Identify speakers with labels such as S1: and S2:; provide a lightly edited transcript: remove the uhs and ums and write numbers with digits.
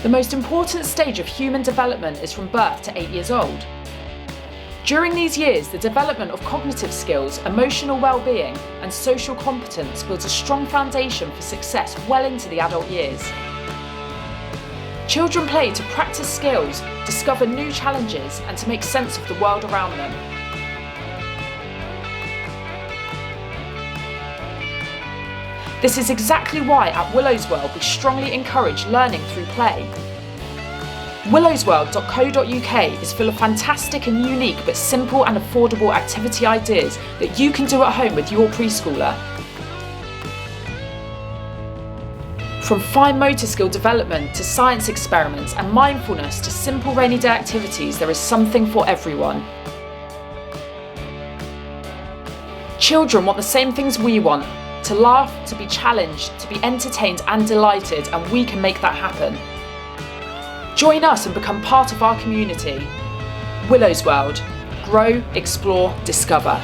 S1: The most important stage of human development is from birth to 8 years old. During these years, the development of cognitive skills, emotional well-being, and social competence builds a strong foundation for success well into the adult years. Children play to practice skills, discover new challenges, and to make sense of the world around them. This is exactly why at Willows World we strongly encourage learning through play. willowsworldofplay is full of fantastic and unique but simple and affordable activity ideas that you can do at home with your preschooler. From fine motor skill development to science experiments and mindfulness to simple rainy day activities, there is something for everyone. Children want the same things we want: to laugh, to be challenged, to be entertained and delighted, and we can make that happen. Join us and become part of our community. Willows World. Grow, explore, discover.